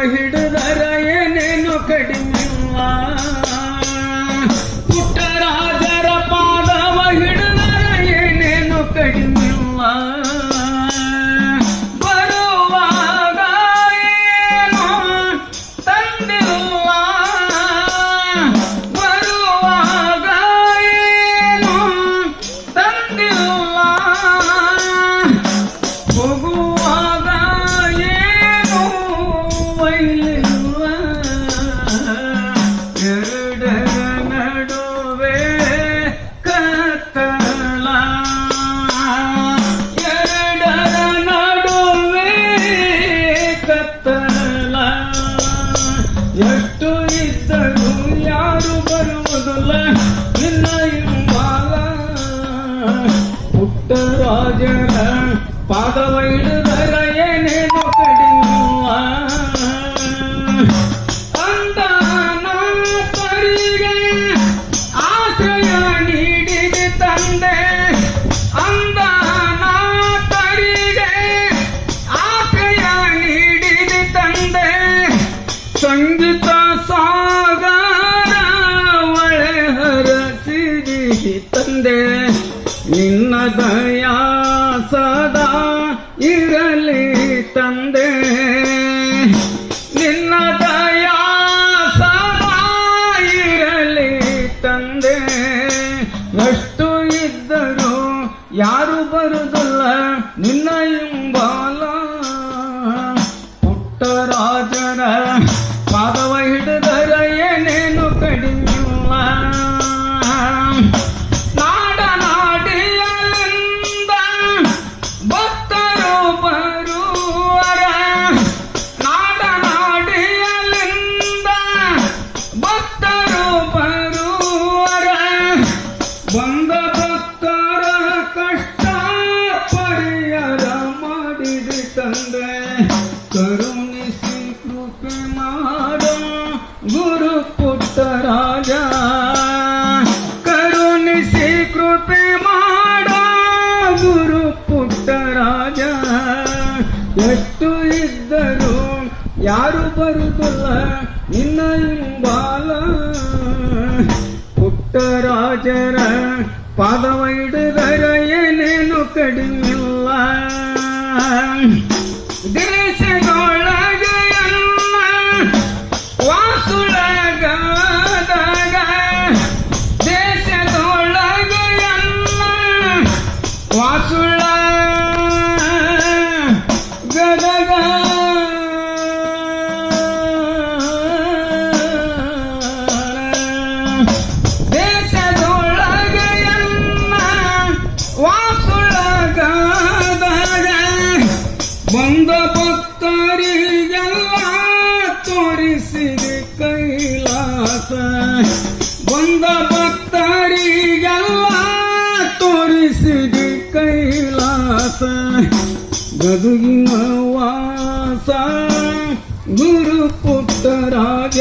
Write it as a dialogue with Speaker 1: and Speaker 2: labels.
Speaker 1: ಹಿಡಿದರ ಏನೇನು ಕಡಿಮೆಲ್ಲ ಪುಟ್ಟರಾಜರ ಪಾದವ ಹಿಡಿದರ ಏನೇನು ಕಡಿಮೆಲ್ಲ ಬರುವಾಗ ಏನೋ ತಂದಿಲ್ಲ ಬರುವಾಗ ಏನೋ ತಂದಿಲ್ಲ ಹೋಗುವಾಗ ಏನೋ ಒಯ್ಲಿಲ್ಲ ಎರಡರ ನಡುವೆ ಕತ್ತಲ ಎರಡರ ನಡುವೆ ಕತ್ತಲ ಎಷ್ಟು ಇದ್ದರೂ ಯಾರು ಬರುವುದಿಲ್ಲ ನಿನ್ನ ಹಿಂಬಾಲ ಪುಟ್ಟರಾಜರ ಪಾದವ ಹಿಡಿದರ ಏನೇನು ಕಡಿಮೆಲ್ಲ ಅಂಧನಾಥರಿಗೆ ಆಶ್ರಯ ನೀಡಿದ ತಂದೆ ಅಂಧನಾಥರಿಗೆ ಆಶ್ರಯ ನೀಡಿದ ತಂದೆ ಸಂಗೀತ ಸಾಗರ ಒಳೆ ಹರಸಿದಿ ತಂದೆ ನಿನ್ನ ದಯಾ ಸದಾ ಇರಲಿ ತಂದೆ ನಿನ್ನ ದಯಾ ಸದಾ ಇರಲಿ ತಂದೆ ಎಷ್ಟು ಇದ್ದರೂ ಯಾರು ಬರುವುದಿಲ್ಲ ನಿನ್ನ ಹಿಂಬಾಲ ಪುಟ್ಟರಾಜರ ಪಾದವ ಹಿಡಿದರ ಏನೇನು ಕಡಿಮೆಲ್ಲ ನಾಡನಾಡಿಯಲ್ಲಿಂದ ಭಕ್ತರು ಬರುವರ ನಾಡನಾಡಿಯಲ್ಲಿಂದ ಭಕ್ತರು ಬರುವರ ಬಂದ ಭಕ್ತರ ಕಷ್ಟ ಪರಿಹಾರ ಮಾಡಿದ ತಂದೆ ಕರುಣಿಸಿ ಕೃಪೆ ಮಾಡೋ ಗುರು ಪುಟ್ಟರಾಜ ಕರುಣಿಸಿ ಕೃಪೆ ಮಾಡೋ ಗುರು ಪುಟ್ಟರಾಜ ಎಷ್ಟು ಇದ್ದರೂ ಯಾರು ಬರುವುದಿಲ್ಲ ನಿನ್ನ ಹಿಂಬಾಲ ಪುಟ್ಟರಾಜರ ಪಾದವ ಹಿಡಿದರ ಏನೇನು ಕಡಿಮೆಲ್ಲ ದೇಶದೊಳಗೆ ಎಲ್ಲ ವಾಸುಳಗದಾಗ ದೇಶದೊಳಗೆ ಎಲ್ಲ ವಾಸುಳ ಗದಗ ದೇಶದೊಳಗೆ ಎಲ್ಲ ವಾಸುಳಗದಾಗ ಬಂದ ಭಕ್ತರಿಗೆಲ್ಲ ತೋರಿಸಿದ ಕೈಲಾಸ ಬಂದ ಭಕ್ತರಿಗೆಲ್ಲ ತೋರಿಸಿದ ಕೈಲಾಸ ಗದುಗಿನ ವಾಸ ಗುರು ಪುಟ್ಟರಾಜ